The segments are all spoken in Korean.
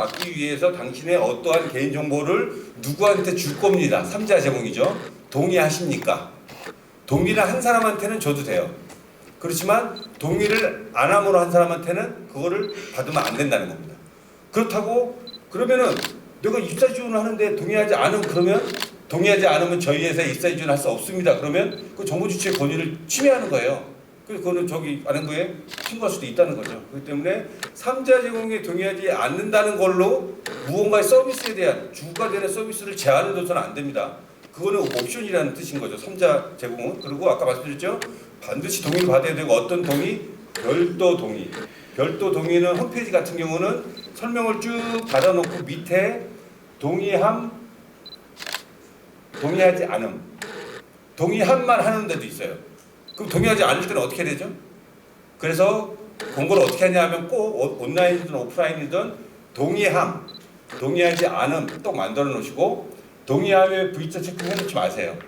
받기 위해서 당신의 어떠한 개인정보를 누구한테 줄 겁니다. 3자 제공이죠. 동의하십니까? 동의를 한 사람한테는 줘도 돼요. 그렇지만 동의를 안 함으로 한 사람한테는 그거를 받으면 안 된다는 겁니다. 그렇다고 그러면은 내가 입사 지원을 하는데 동의하지 않으면 그러면 동의하지 않으면 저희 회사에 입사 지원할 수 없습니다. 그러면 그 정보 주체의 권위를 침해하는 거예요. 그거는 저기 아는거에 신고할 수도 있다는 거죠. 그렇기 때문에 3자 제공에 동의하지 않는다는 걸로 무언가의 서비스에 대한 주가 되는 서비스를 제한해둬서는 안 됩니다. 그거는 옵션이라는 뜻인 거죠. 3자 제공은. 그리고 아까 말씀드렸죠. 반드시 동의를 받아야 되고 어떤 동의? 별도 동의. 별도 동의는 홈페이지 같은 경우는 설명을 쭉 받아놓고 밑에 동의함, 동의하지 않음. 동의함만 하는 데도 있어요. 그럼 동의하지 않을 때는 어떻게 되죠? 그래서 공고를 어떻게 하냐 하면 꼭 온라인이든 오프라인이든 동의함, 동의하지 않음 또 만들어 놓으시고 동의함에 V자 체크해 놓지 마세요.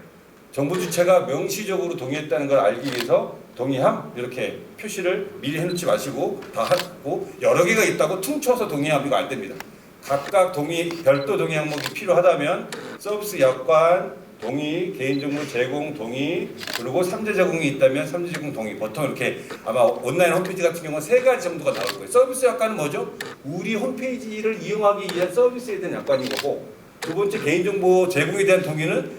정보 주체가 명시적으로 동의했다는 걸 알기 위해서 동의함 이렇게 표시를 미리 해놓지 마시고 다 하고 여러 개가 있다고 퉁쳐서 동의함 이거 안 됩니다. 각각 별도 동의 항목이 필요하다면 서비스 약관 동의, 개인정보 제공 동의, 그리고 3자 제공이 있다면 3자 제공 동의. 보통 이렇게 아마 온라인 홈페이지 같은 경우는 3가지 정도가 나올 거예요. 서비스 약관은 뭐죠? 우리 홈페이지를 이용하기 위한 서비스에 대한 약관인 거고, 두 번째 개인정보 제공에 대한 동의는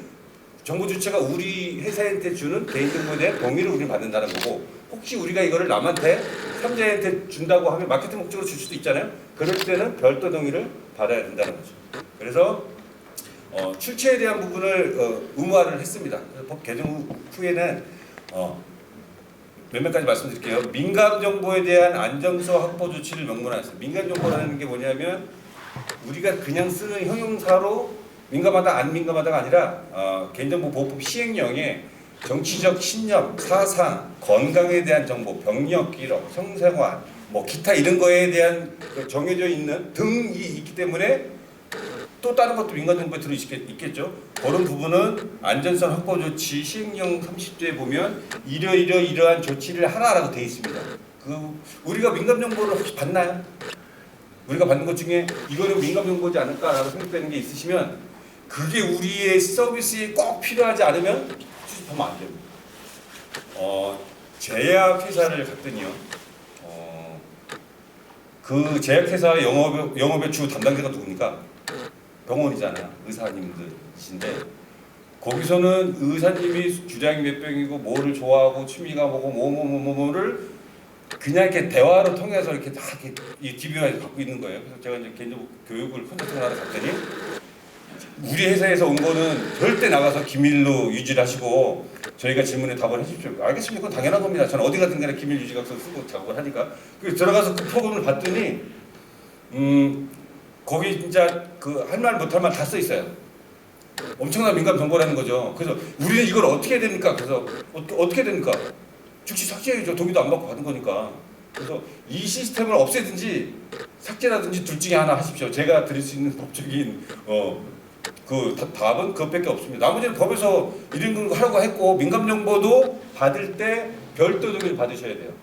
정보 주체가 우리 회사한테 주는 개인정보에 대한 동의를 우리는 받는다는 거고, 혹시 우리가 이거를 남한테 3자한테 준다고 하면 마케팅 목적으로 줄 수도 있잖아요. 그럴 때는 별도 동의를 받아야 된다는 거죠. 그래서 출처에 대한 부분을 의무화를 했습니다. 법 개정 후에는 몇몇 가지 말씀드릴게요. 민감 정보에 대한 안정성 확보 조치를 명문화했어요. 민감 정보라는 게 뭐냐면 우리가 그냥 쓰는 형용사로 민감하다 안 민감하다가 아니라 개인정보보호법 시행령에 정치적 신념, 사상, 건강에 대한 정보, 병력 기록, 성생활, 뭐 기타 이런 거에 대한 정해져 있는 등이 있기 때문에 또 다른 것도 민간정보에 들어있겠죠. 그런 부분은 안전성 확보 조치 시행령 30조에 보면 이러한 조치를 하라라고 되어 있습니다. 우리가 민감정보를 혹시 받나요? 우리가 받는 것 중에 이거는 민감정보지 않을까라고 생각되는 게 있으시면 그게 우리의 서비스에 꼭 필요하지 않으면 수집하면 안 됩니다. 제약회사를 갔더니요. 그 제약회사 영업의 주 담당자가 누굽니까? 병원이잖아요. 의사님들이신데 거기서는 의사님이 주량이 몇 병이고 뭐를 좋아하고 취미가 뭐고 뭐를 그냥 이렇게 대화로 통해서 이렇게 다 이렇게 DB화해서 갖고 있는 거예요. 그래서 제가 이제 개인정보 교육을 콘서트를 하러 갔더니 우리 회사에서 온 거는 절대 나가서 기밀로 유지를 하시고 저희가 질문에 답을 해주십시오. 알겠습니다. 그건 당연한 겁니다. 저는 어디 가든 간에 기밀 유지각서 쓰고 작업을 하니까. 그래서 들어가서 그 프로그램을 봤더니 거기 진짜 그 할 말 못할 말 다 써 있어요. 엄청난 민감 정보라는 거죠. 그래서 우리는 이걸 어떻게 해야 됩니까? 그래서 어떻게 됩니까? 즉시 삭제해야죠. 동의도 안 받고 받은 거니까. 그래서 이 시스템을 없애든지 삭제라든지 둘 중에 하나 하십시오. 제가 드릴 수 있는 법적인 그 답은 그것밖에 없습니다. 나머지는 법에서 이런 거 하라고 했고 민감 정보도 받을 때 별도 동의를 받으셔야 돼요.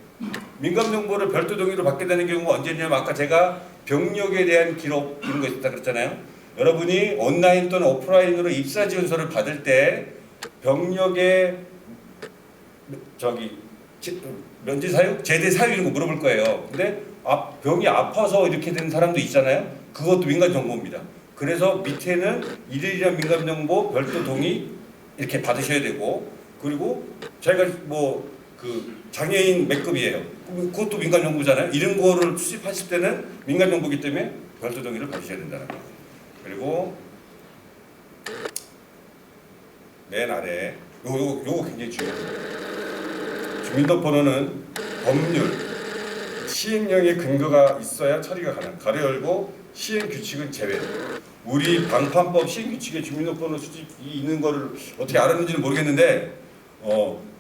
민감 정보를 별도 동의로 받게 되는 경우가 언제냐면 아까 제가 병력에 대한 기록 이런 거 있다 그랬잖아요. 여러분이 온라인 또는 오프라인으로 입사 지원서를 받을 때 병력의 면제 사유, 제대 사유 이런 거 물어볼 거예요. 근데 병이 아파서 이렇게 된 사람도 있잖아요. 그것도 민감 정보입니다. 그래서 밑에는 이러이러한 민감 정보 별도 동의 이렇게 받으셔야 되고 그리고 저희가 장애인 맥급이에요. 그것도 민간 정보잖아요. 이런 거를 수집하실 때는 민간 정보이기 때문에 별도 동의를 받으셔야 된다는 거예요. 그리고 맨 아래 요거 굉장히 중요해요. 주민등록번호는 법률 시행령의 근거가 있어야 처리가 가능. 가로 열고 시행 규칙은 제외. 우리 방판법 시행 규칙에 주민등록번호 수집이 있는 거를 어떻게 알았는지는 모르겠는데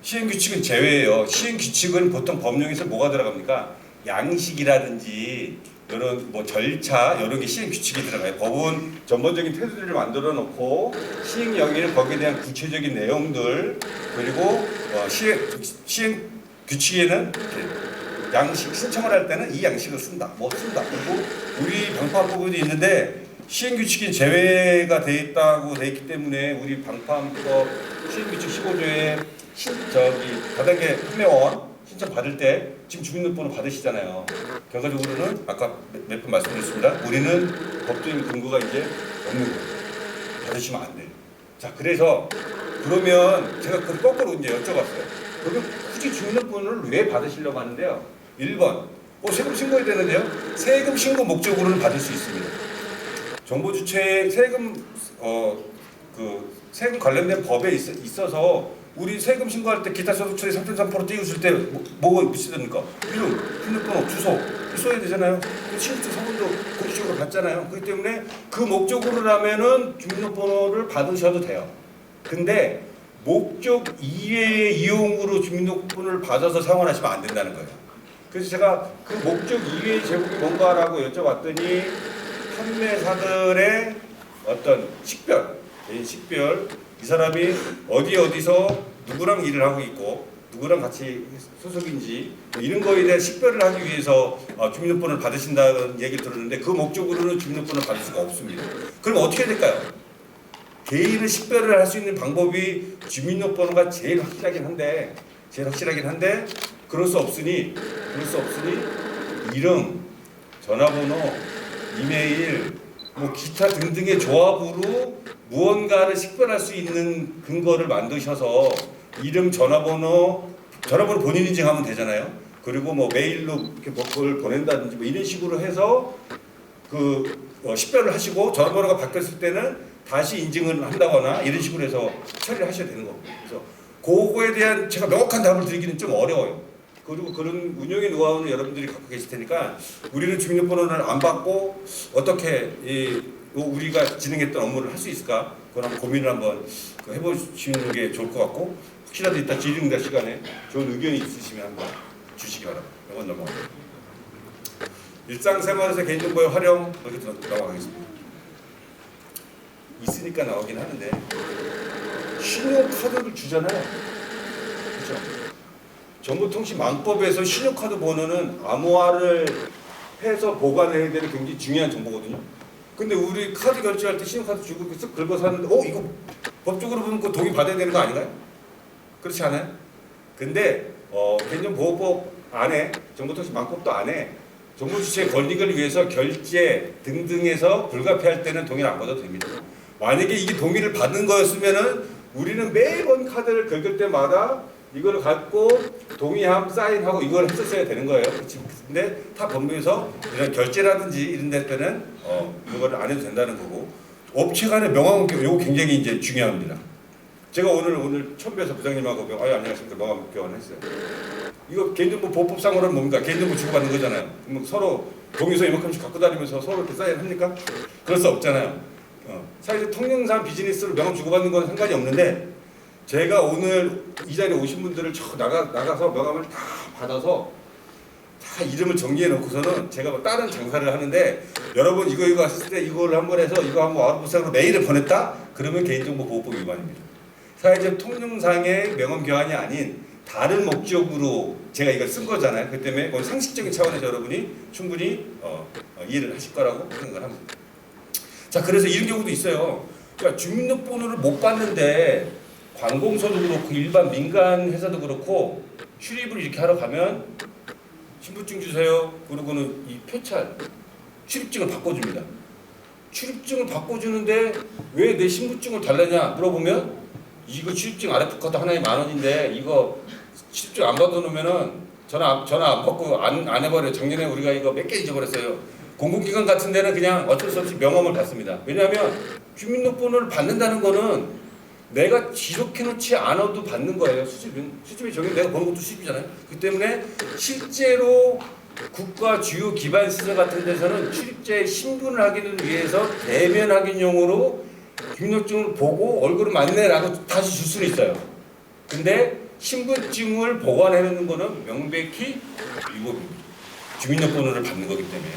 시행 규칙은 제외예요. 시행 규칙은 보통 법령에서 뭐가 들어갑니까? 양식이라든지 이런 절차 이런 게 시행 규칙이 들어가요. 법은 전반적인 테두리를 만들어 놓고 시행령에는 거기에 대한 구체적인 내용들 그리고 시행 규칙에는 양식 신청을 할 때는 이 양식을 쓴다. 뭐 쓴다. 그리고 우리 방판 부분이 있는데 시행규칙이 제외가 돼 있다고 돼 있기 때문에 우리 방판법 시행규칙 15조에 다단계 판매원 신청 받을 때 지금 주민등록번호 받으시잖아요. 결과적으로는 아까 몇 번 말씀드렸습니다. 우리는 법적인 근거가 이제 없는 거예요. 받으시면 안 돼요. 자, 그래서 그러면 제가 그 거꾸로 이제 여쭤봤어요. 그러면 굳이 주민등록번호를 왜 받으시려고 하는데요? 1번, 세금 신고해야 되는데요. 세금 신고 목적으로는 받을 수 있습니다. 정보주체의 세금 세금 관련된 법에 있어서 우리 세금 신고할 때 기타 소득 처리 3.3% 띄우실 때 뭐가 있습니까? 이름, 휴대번호, 주소 써야 되잖아요. 신분증 성분도 공식적으로 받잖아요. 그렇기 때문에 그 목적으로라면은 주민등록번호를 받으셔도 돼요. 근데 목적 이외의 이용으로 주민등록번호를 받아서 사용하시면 안 된다는 거예요. 그래서 제가 그 목적 이외의 제목이 뭔가라고 여쭤봤더니 판매사들의 어떤 개인 식별, 이 사람이 어디서 누구랑 일을 하고 있고 누구랑 같이 소속인지 뭐 이런 거에 대한 식별을 하기 위해서 주민등록번호를 받으신다는 얘기를 들었는데 그 목적으로는 주민등록번호를 받을 수가 없습니다. 그럼 어떻게 될까요? 개인을 식별을 할 수 있는 방법이 주민등록번호가 제일 확실하긴 한데 그럴 수 없으니 이름, 전화번호, 이메일, 뭐 기타 등등의 조합으로 무언가를 식별할 수 있는 근거를 만드셔서 이름, 전화번호 본인 인증하면 되잖아요. 그리고 뭐 메일로 이렇게 뭘 보낸다든지 뭐 이런 식으로 해서 식별을 하시고 전화번호가 바뀌었을 때는 다시 인증을 한다거나 이런 식으로 해서 처리를 하셔야 되는 겁니다. 그래서 그거에 대한 제가 명확한 답을 드리기는 좀 어려워요. 그리고 그런 운영의 노하우는 여러분들이 갖고 계실 테니까 우리는 주민등록번호를 안 받고 어떻게 우리가 진행했던 업무를 할 수 있을까? 그걸 한번 고민을 한번 해보시는 게 좋을 것 같고 혹시라도 이따 질의응답 시간에 좋은 의견이 있으시면 한번 주시기 바랍니다. 이건 넘어가겠습니다. 일상생활에서 개인정보의 활용 이렇게 넘어가겠습니다. 있으니까 나오긴 하는데 신용카드를 주잖아요. 그렇죠? 정보통신망법에서 신용카드 번호는 암호화를 해서 보관해야 되는 굉장히 중요한 정보거든요. 근데 우리 카드 결제할 때 신용카드 주고 쓱 긁어서 하는데 이거 법적으로 보면 그 동의 받아야 되는 거 아닌가요? 그렇지 않아요? 근데 개인정보보호법 안에 정보통신망법도 안에 정보주체의 권익을 위해서 결제 등등에서 불가피할 때는 동의를 안 받아도 됩니다. 만약에 이게 동의를 받는 거였으면은 우리는 매번 카드를 긁을 때마다 이거를 갖고 동의함 사인하고 이걸 했었어야 되는 거예요. 근데 타 법무에서 이런 결제라든지 이런 데 때는 이거를 안 해도 된다는 거고 업체 간의 명함교환 이거 굉장히 이제 중요합니다. 제가 오늘 처음 뵈서 부장님하고 안녕하십니까 명함 교환했어요. 이거 개인정보보호법상으로는 뭡니까? 개인정보 주고받는 거잖아요. 그럼 서로 동의서 이만큼씩 갖고 다니면서 서로 이렇게 사인합니까? 그럴 수 없잖아요. 사실 통영상 비즈니스로 명함 주고받는 건 상관이 없는데 제가 오늘 이 자리에 오신 분들을 나가서 명함을 다 받아서 다 이름을 정리해 놓고서는 제가 뭐 다른 장사를 하는데 여러분 이거 하셨을 때 이거를 한번 해서 이거 한번 와르부상으로 메일을 보냈다? 그러면 개인정보보호법 위반입니다. 사회적 통영상의 명함 교환이 아닌 다른 목적으로 제가 이걸 쓴 거잖아요. 그렇기 때문에 그건 상식적인 차원에서 여러분이 충분히 이해를 하실 거라고 생각을 합니다. 자, 그래서 이런 경우도 있어요. 그러니까 주민등록번호를 못 받는데 관공서도 그렇고 일반 민간 회사도 그렇고 출입을 이렇게 하러 가면 신분증 주세요. 그러고는 이 표찰 출입증을 바꿔줍니다. 출입증을 바꿔주는데 왜 내 신분증을 달라냐 물어보면 이거 출입증 RF카드 하나에 10,000원인데 이거 출입증 안 받아놓으면은 전화 안 받고 안 해버려요. 작년에 우리가 이거 몇 개 잊어버렸어요. 공공기관 같은 데는 그냥 어쩔 수 없이 명함을 받습니다. 왜냐하면 주민등록번호를 받는다는 거는 내가 지속해놓지 않아도 받는 거예요. 수집이 저기 내가 버는 것도 수집이잖아요. 그렇기 때문에 실제로 국가 주요 기반 시설 같은 데서는 출입자의 신분을 확인을 위해서 대면 확인용으로 주민등록증을 보고 얼굴을 맞네라고 다시 줄 수는 있어요. 근데 신분증을 보관해놓는 거는 명백히 위법입니다. 주민등록번호를 받는 거기 때문에.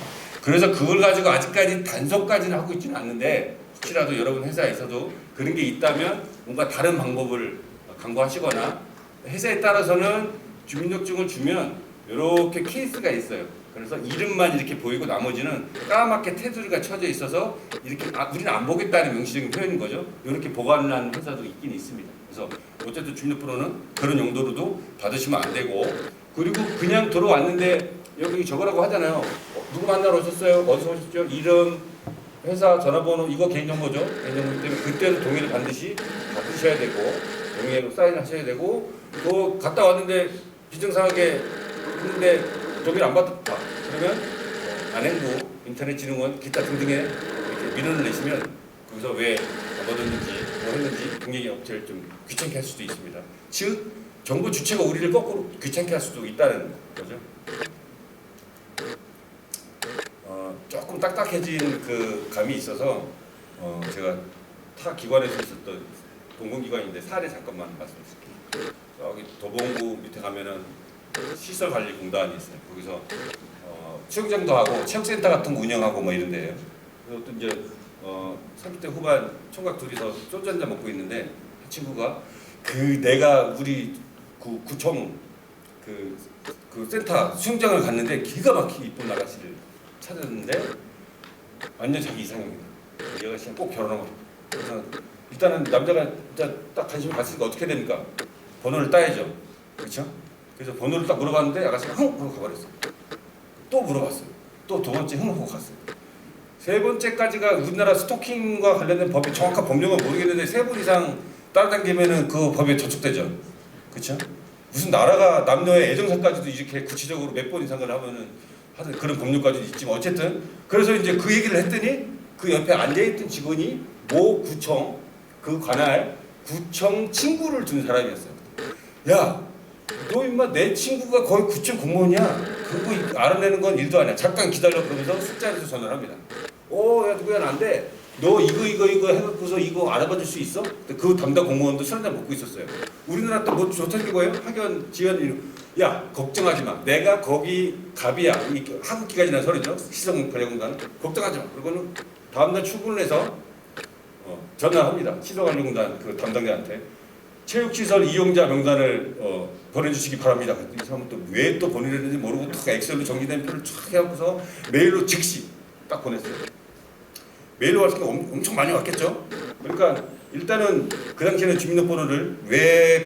그래서 그걸 가지고 아직까지 단속까지는 하고 있지는 않는데 혹시라도 여러분 회사에서도 그런 게 있다면 뭔가 다른 방법을 강구하시거나 회사에 따라서는 주민등록증을 주면 이렇게 케이스가 있어요. 그래서 이름만 이렇게 보이고 나머지는 까맣게 테두리가 쳐져 있어서 이렇게 우리는 안 보겠다는 명시적인 표현인 거죠. 이렇게 보관하는 회사도 있긴 있습니다. 그래서 어쨌든 주민등록번호는 그런 용도로도 받으시면 안 되고, 그리고 그냥 들어왔는데 여기 적으라고 하잖아요. 누구 만나러 오셨어요? 어디서 오셨죠? 이름, 회사, 전화번호, 이거 개인정보죠. 개인정보이기 때문에 그때는 동의를 반드시 받으셔야 되고, 동의로 사인하셔야 되고, 또 갔다 왔는데 비정상하게 했는데 동의를 안 받았다. 그러면 안행부, 인터넷진흥원, 기타 등등에 이렇게 민원을 내시면 거기서 왜 안 받았는지, 뭐 했는지 굉장히 업체를 좀 귀찮게 할 수도 있습니다. 즉 정부 주체가 우리를 거꾸로 귀찮게 할 수도 있다는 거죠. 조금 딱딱해진 그 감이 있어서 제가 타 기관에서 있었던 공공기관인데 사례 잠깐만 말씀드릴게요. 여기 도봉구 밑에 가면은 시설관리공단이 있어요. 거기서 수영장도 하고 체육센터 같은 거 운영하고 뭐 이런데요. 그리고 또 이제 30대 후반 총각 둘이서 소주 한잔 먹고 있는데 그 친구가 내가 우리 구청 그 센터 수영장을 갔는데 기가 막히게 이쁜 아가씨를 찾았는데 완전 자기 이상형이다. 이 아가씨랑 꼭 결혼하고 싶다. 그래서 일단은 남자가 진짜 딱 관심이 갔으니까 어떻게 됩니까? 번호를 따야죠. 그렇죠? 그래서 번호를 딱 물어봤는데 아가씨가 흥! 하고 가버렸어요. 또 물어봤어요. 또 두 번째 흥! 하고 갔어요. 세 번째까지가 우리나라 스토킹과 관련된 법이 정확한 법령은 모르겠는데 세 번 이상 따라다니면은 그 법에 저촉되죠. 그렇죠? 무슨 나라가 남녀의 애정사까지도 이렇게 구체적으로 몇 번 이상을 하면은 하는 그런 법률까지도 있지만 어쨌든 그래서 이제 그 얘기를 했더니 그 옆에 앉아있던 직원이 모 구청 그 관할 구청 친구를 둔 사람이었어요. 야, 너 임마 내 친구가 거의 구청 공무원이야. 그거 알아내는 건 일도 아니야. 잠깐 기다려. 그러면서 술자리에서 전화를 합니다. 야 누구야 난데 너 이거 해갖고서 이거 알아봐 줄 수 있어? 그 담당 공무원도 술 한잔 먹고 있었어요. 우리나라 또 뭐 좋다는 게 뭐예요? 학연, 지연, 야 걱정하지 마. 내가 거기 갑이야. 하급기가 지난 소리죠. 시설관리공단 걱정하지 마. 그리고는 다음날 출근을 해서 전화합니다. 시설관리공단 그 담당자한테 체육시설 이용자 명단을 보내주시기 바랍니다. 이 사람은 또 왜 또 보내려는지 모르고 딱 엑셀로 정리된 표를 쫙 해갖고서 메일로 즉시 딱 보냈어요. 메일로 왔을 때 엄청 많이 왔겠죠. 그러니까 일단은 그 당시에는 주민등록번호를 왜